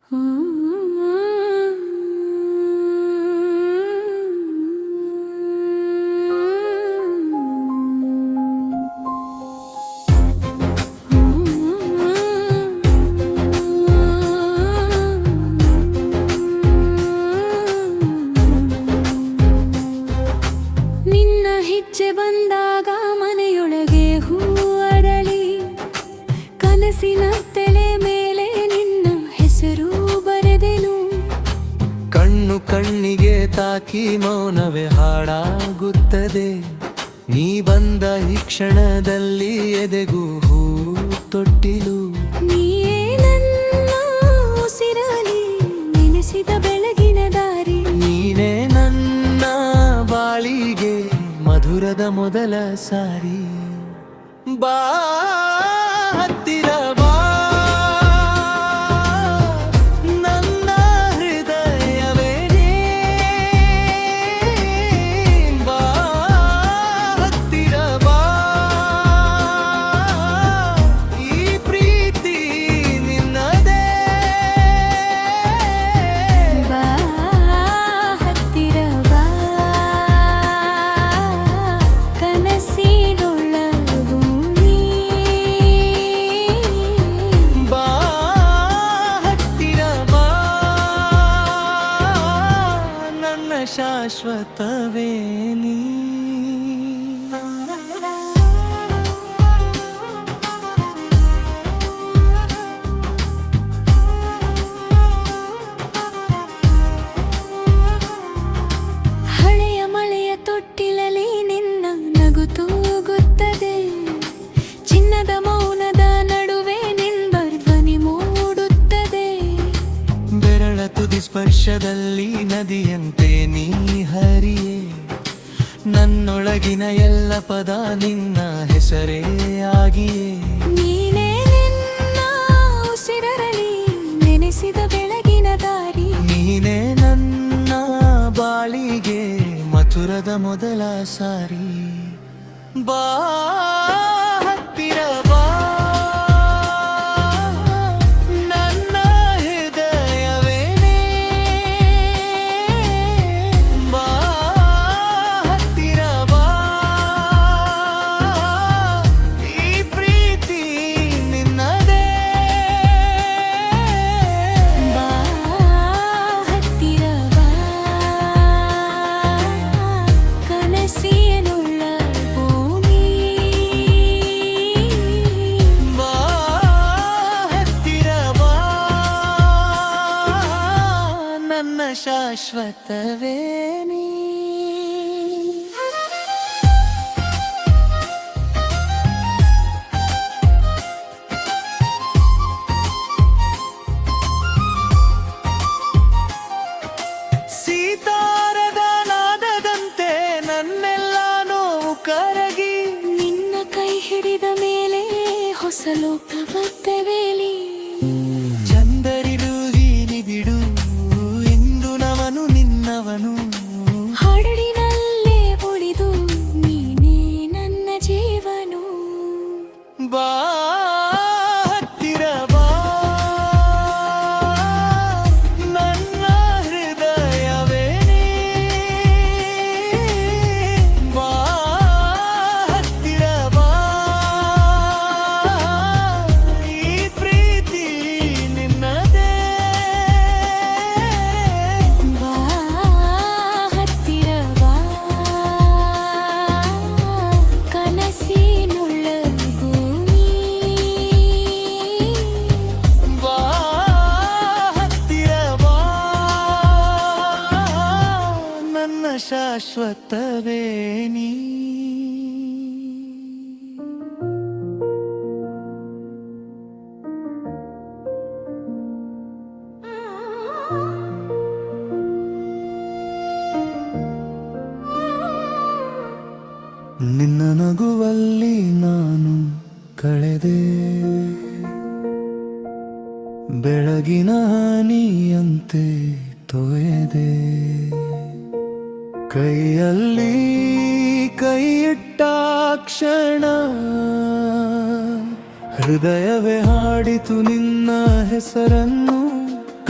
ನಿನ್ನ ಹೆಜ್ಜೆ ಬಂದಾಗ ಮನೆಯೊಳಗೆ ಹೂ ಅರಳಿ, ಕನಸಿನ ತಲೆ ಮೇಲೆ ನಿನ್ನ ಹೆಸರು ಬರೆದೆನು. ಕಣ್ಣು ಕಣ್ಣಿಗೆ ತಾಕಿ ಮೌನವೇ ಹಾಡಾಗುತ್ತದೆ. ನೀ ಬಂದ ಈ ಕ್ಷಣದಲ್ಲಿ ಎದೆಗೂ ಹೂ ತೊಟ್ಟಿಲು. ನೀಯೇ ನನ್ನ ಉಸಿರಲಿ ನೆನೆಸಿದ ಬೆಳಗಿನ ದಾರಿ. ನೀನೇ ನನ್ನ ಬಾಳಿಗೆ ಮಧುರದ ಮೊದಲ ಸಾರಿ. ಬಾ ಹತ್ತಿರ ಬಾ, ನನ್ನ ಹೃದಯವೇ ನೀ. ಬಾ ಹತ್ತಿರ ಬಾ, ಈ ಪ್ರೀತಿ ನಿನ್ನದೇ. ಬಾ ಹತ್ತಿರ ಬಾ, ಕನಸಿನೊಳಗೂ ನೀ. ಬಾ ಹತ್ತಿರ ಬಾ, ನನ್ನ ಶಾಶ್ವತವೇ ನೀ. ಹಳೆಯ ಮಳೆಯ ತೊಟ್ಟಿಲಲ್ಲಿ ನಿನ್ನ ನಗು ತೂಗುತ್ತದೆ. ಚಿನ್ನದ ಮೌನದ ನಡುವೆ ನಿನ್ನ ಧ್ವನಿ ಮೂಡುತ್ತದೆ. ಬೆರಳ ತುದಿ ಸ್ಪರ್ಶದಲ್ಲಿ ನದಿಯಂತೆ ನೀ ಹರಿಯೇ. ನನ್ನೊಳಗಿನ ಎಲ್ಲ ಪದ ನಿನ್ನ ಹೆಸರೇ ಆಗಿಯೇ. ನೀನೇ ನಿನ್ನ ಉಸಿರಲಿ ನೆನೆಸಿದ ಬೆಳಗಿನ ದಾರಿ. ನೀನೇ ನನ್ನ ಬಾಳಿಗೆ ಮಧುರದ ಮೊದಲ ಸಾರಿ. ಬಾ ಹತ್ತಿರ ಬಾ, ನನ್ನ ಹೃದಯವೇ ನೀ. ಬಾ ಹತ್ತಿರ ಬಾ, ಈ ಪ್ರೀತಿ ನಿನ್ನದೇ. ಬಾ ಹತ್ತಿರ ಬಾ, ಕನಸಿನೊಳಗೂ ನೀ. ಬಾ ಹತ್ತಿರ ಬಾ, ನನ್ನ ಶಾಶ್ವತವೇ ನೀ. ಸೀತಾರದ ನಾದದಂತೆ ನನ್ನೆಲ್ಲ ನೋವು ಕರಗಿ. ನಿನ್ನ ಕೈ ಹಿಡಿದ ಮೇಲೆ ಹೊಸ ಲೋಕವತ್ತವೇಲಿ. ಚಂದರಿರುಗೀನಿ ಬಿಡು, ಇಂದು ನವನು ನಿನ್ನವನು. ಹಾಡಿನಲ್ಲೇ ಉಳಿದು ನೀನೇ ನನ್ನ ಜೀವನು. ಬಾ ಹತ್ತಿರ ಬಾ, ನನ್ನ ಹೃದಯವೇ ನೀ. ಬಾ ಹತ್ತಿರ ಬಾ, ಈ ಪ್ರೀತಿ ನಿನ್ನದೇ. ಬಾ ಹತ್ತಿರ ಬಾ, ಕನಸಿನೊಳಗೂ ನೀ. ಬಾ ಹತ್ತಿರ ಬಾ, ನನ್ನ ಶಾಶ್ವತವೇ ನೀ. ನಿನ್ನ ನಗುವಲ್ಲಿ ನಾನು ಕಳೆದೆ. ಬೆಳಗಿನ ಹನಿಯಂತೆ ತೊಯ್ದೆ. ಕೈಯಲ್ಲಿ ಕೈಯಿಟ್ಟ ಕ್ಷಣ ಹೃದಯವೇ ಹಾಡಿತು ನಿನ್ನ ಹೆಸರನ್ನು.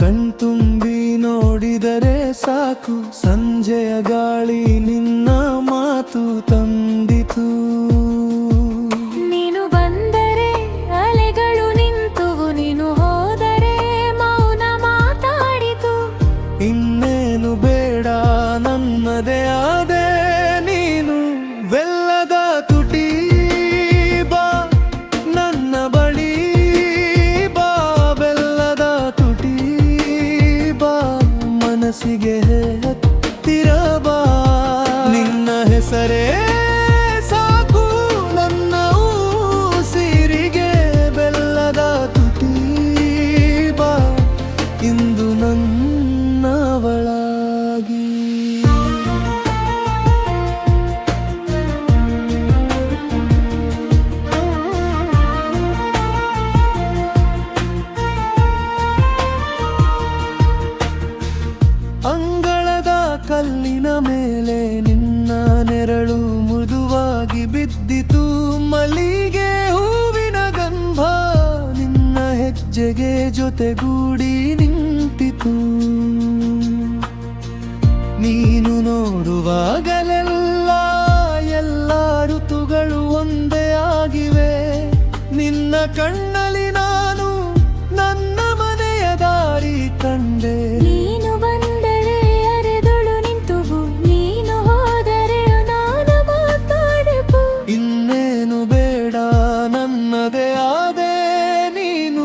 ಕಣ್ತುಂಬಿ ನೋಡಿದರೆ ಸಾಕು, ಸಂಜೆಯ ಗಾಳಿ ನಿನ್ನ ಮಾತು ತಂದಿತು. ನೀನು ಬಂದರೆ ಅಲೆಗಳು ನಿಂತುವು, ನೀನು ಹೋದರೆ ಮೌನ ಮಾತಾಡಿತು. ಇನ್ನೇನು ಬೇಡ ನನ್ನದೇ ಆದೆ ನೀನು, ಬೆಲ್ಲದ ತುಟಿ ಬಾ ನನ್ನ ಬಳಿ ಬಾ, ಬೆಲ್ಲದ ತುಟಿ ಬಾ ಮನಸ್ಸಿಗೆ ಹತ್ತಿರ ಬಾ. ನಿನ್ನ ಹೆಸರೇ ಸಾಕು ನನ್ನ ಉಸಿರಿಗೆ, ಬೆಲ್ಲದ ತುಟಿ ಬಾ ಇಂದು ನನ್ನವಳಾಗಿ. ಅಂಗಳದ ಕಲ್ಲಿನ ಮೇಲೆ ನಿನ್ನ ನೆರಳು ಮೃದುವಾಗಿ ಬಿದ್ದಿತು, ಮಲ್ಲಿಗೆ ಹೂವಿನ ಗಂಧ ನಿನ್ನ ಹೆಜ್ಜೆಗೆ ಜೊತೆಗೂಡಿ ನಿಂತಿತು. ನೀನು ನೋಡುವಾಗಲೆಲ್ಲ ಎಲ್ಲ ಋತುಗಳು ಒಂದೇ ಆಗಿವೆ, ನಿನ್ನ ಕಣ್ಣಲ್ಲಿ ನಾನು ನನ್ನ ಮನೆಯ ದಾರಿ ಕಂಡೆ. ನೀನು ಬಂದರೆ ಅರೆದುಳು ನಿಂತುವು, ನೀನು ಹೋದರೆ ಅನಾಥ ಮಾತಾಡುವು. ಇನ್ನೇನು ಬೇಡ ನನ್ನದೇ ಆದೆ ನೀನು,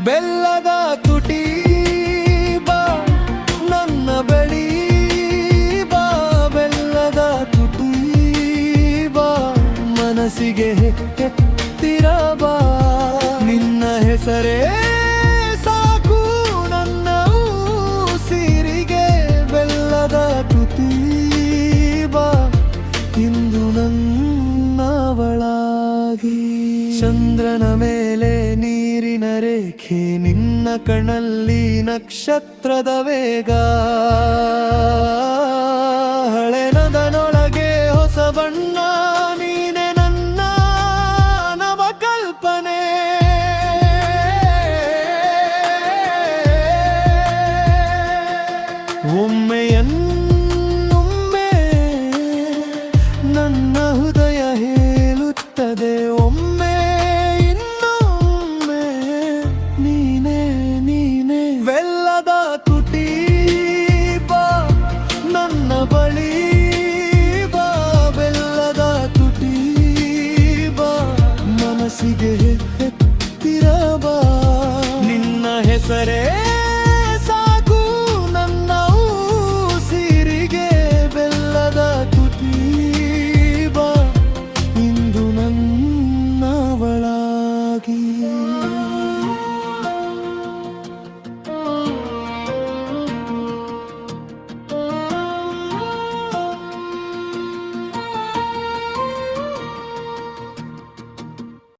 ಬೆಲ್ಲದ ತುಟಿ ಬಾ ನನ್ನ ಬಳಿ ಬಾ, ಬೆಲ್ಲದ ತುಟಿ ಬಾ ಮನಸ್ಸಿಗೆ ಹತ್ತಿರ ಬಾ. ನಿನ್ನ ಹೆಸರೇ ಸಾಕು ನನ್ನ ಉಸಿರಿಗೆ, ಬೆಲ್ಲದ ತುಟಿ ಬಾ ಇಂದು ನನ್ನವಳಾಗಿ. ಚಂದ್ರನ ಮೇಲೆ ನೀರಿನ ರೇಖೆ, ನಿನ್ನ ಕಣ್ಣಲ್ಲಿ ನಕ್ಷತ್ರದ ವೇಗ, ಹಳೆನದನೊಳ